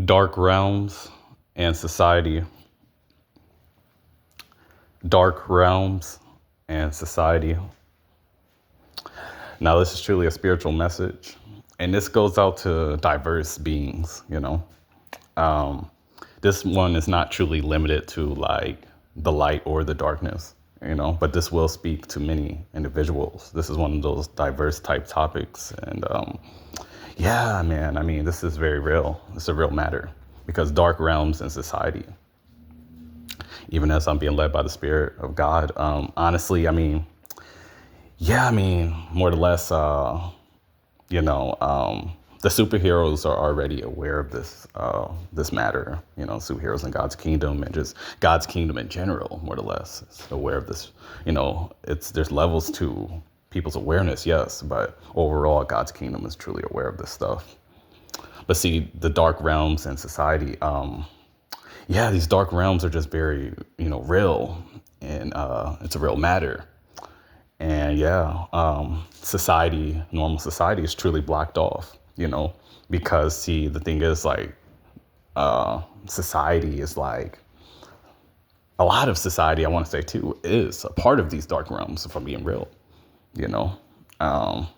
Dark realms and society. Dark realms and society. Now, this is truly a spiritual message, and this goes out to diverse beings, Um, this one is not truly limited to like the light or the darkness, but this will speak to many individuals. This is one of those diverse type topics. And yeah, man, I mean, this is very real. It's a real matter because dark realms in society, even as I'm being led by the Spirit of God, honestly, I mean, yeah, I mean, more or less, you know, um, the superheroes are already aware of this matter. Superheroes in God's kingdom and just God's kingdom in general, more or less, is aware of this. There's levels to people's awareness, yes, but overall, God's kingdom is truly aware of this stuff. But see, the dark realms in society, yeah, these dark realms are just very, real, and it's a real matter. And yeah, normal society is truly blocked off, because see, the thing is like, society is like, a lot of society, I want to say too, is a part of these dark realms, if I'm being real, you know? Um,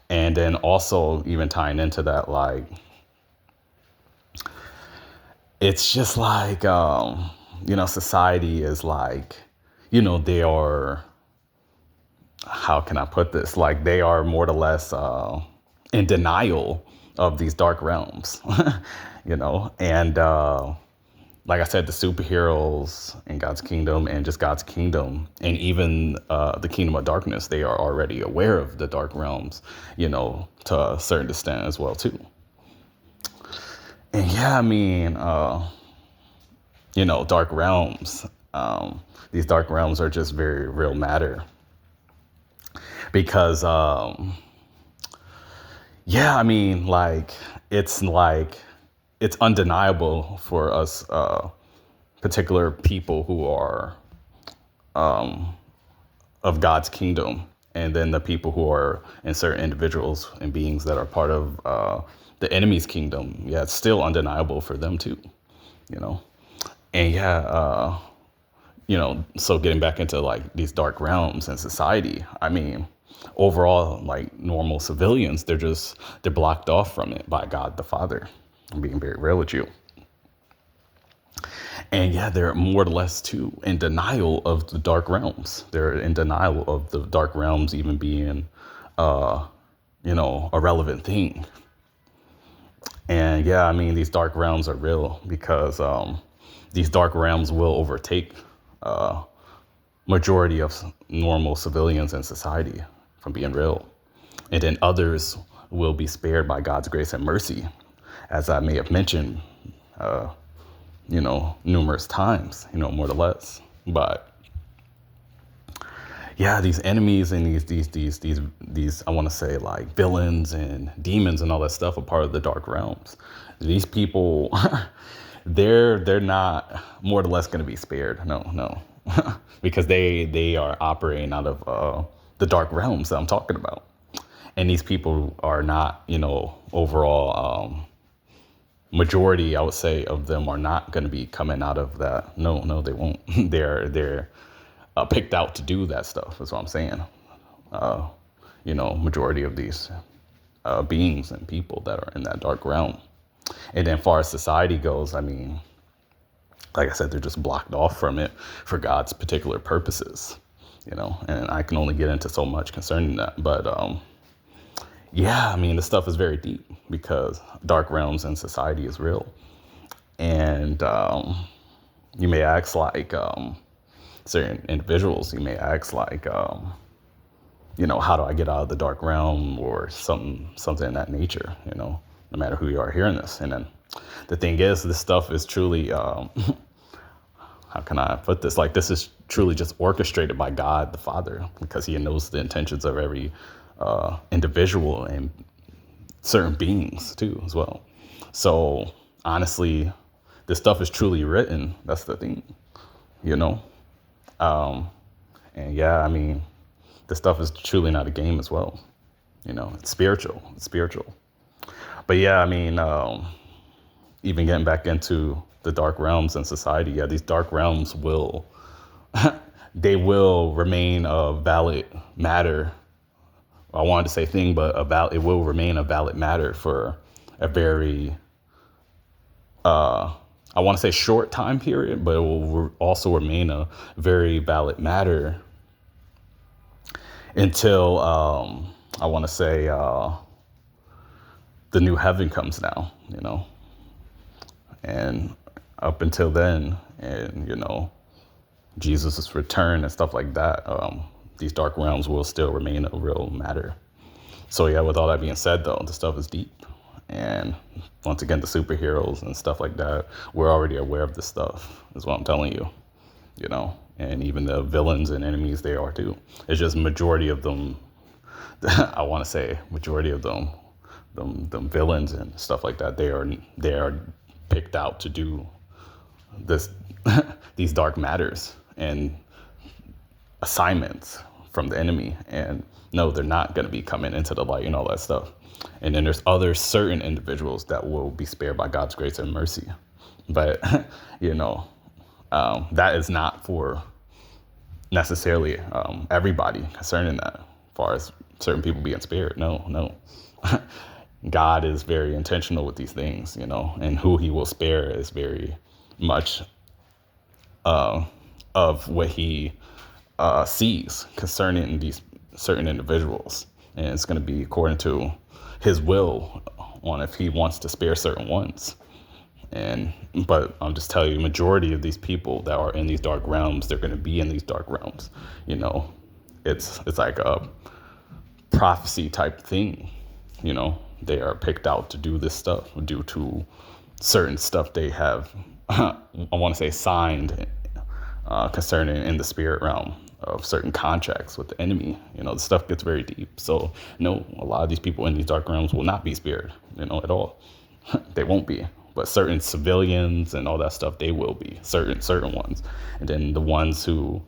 and then also even tying into that, like, it's just like, society is like, they are, how can I put this? Like they are more or less in denial of these dark realms, and like I said, the superheroes in God's kingdom and just God's kingdom, and even the kingdom of darkness, they are already aware of the dark realms, to a certain extent as well too. And yeah, I mean, dark realms. These dark realms are just very real matter because yeah, I mean, like it's undeniable for us particular people who are of God's kingdom, and then the people who are in certain individuals and beings that are part of the enemy's kingdom. Yeah, it's still undeniable for them too, you know. And yeah, so getting back into like these dark realms in society, I mean, overall, like normal civilians, they're blocked off from it by God the Father. I'm being very real with you. And yeah, they're more or less too in denial of the dark realms. They're in denial of the dark realms even being, a relevant thing. And yeah, I mean, these dark realms are real because these dark realms will overtake majority of normal civilians in society, from being real. And then others will be spared by God's grace and mercy, as I may have mentioned, numerous times, more or less. But yeah, these enemies and these I want to say like villains and demons and all that stuff are part of the dark realms. These people, they're not more or less going to be spared. No, because they are operating out of the dark realms that I'm talking about. And these people are not, overall, majority, I would say, of them are not going to be coming out of that. No, they won't. They're picked out to do that stuff. That's what I'm saying. Majority of these beings and people that are in that dark realm. And then, far as society goes, I mean, like I said, they're just blocked off from it for God's particular purposes. And I can only get into so much concerning that, but yeah, I mean, the stuff is very deep because dark realms and society is real. And you may ask, like, certain individuals, you may ask, like, how do I get out of the dark realm or something in that nature, no matter who you are hearing this. And then the thing is, this stuff is truly, how can I put this? Like, this is truly just orchestrated by God the Father because he knows the intentions of every individual and certain beings too as well. So honestly, this stuff is truly written. That's the thing, and yeah, I mean, this stuff is truly not a game as well. It's spiritual. But yeah, I mean, even getting back into the dark realms in society, yeah, these dark realms will they will remain a valid matter. I wanted to say thing, but it will remain a valid matter for a very I want to say short time period, but it will also remain a very valid matter until I want to say the new heaven comes down, and up until then, and Jesus' return and stuff like that, these dark realms will still remain a real matter. So yeah, with all that being said, though, the stuff is deep. And once again, the superheroes and stuff like that, we're already aware of this stuff, is what I'm telling you, and even the villains and enemies, they are too. It's just majority of them, I want to say majority of them villains and stuff like that, they are picked out to do this, these dark matters and assignments from the enemy. And no, they're not going to be coming into the light and all that stuff. And then there's other certain individuals that will be spared by God's grace and mercy. But, that is not for necessarily everybody concerning that, as far as certain people being spared. No. God is very intentional with these things, and who he will spare is very much of what he sees concerning these certain individuals. And it's going to be according to his will on if he wants to spare certain ones. But I'm just telling you, majority of these people that are in these dark realms, they're going to be in these dark realms. It's like a prophecy type thing. They are picked out to do this stuff due to certain stuff they have, I want to say, signed concerning in the spirit realm of certain contracts with the enemy. The stuff gets very deep. So no, a lot of these people in these dark realms will not be spared, at all. They won't be. But certain civilians and all that stuff, they will be, certain ones. And then the ones who,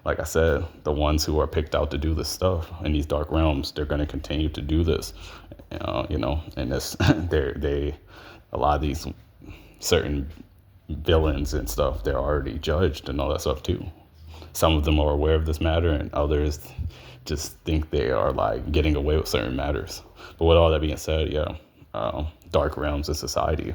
like I said, the ones who are picked out to do this stuff in these dark realms, they're going to continue to do this, and this, a lot of these certain villains and stuff, they're already judged and all that stuff too. Some of them are aware of this matter, and others just think they are like getting away with certain matters. But with all that being said, yeah, dark realms in society,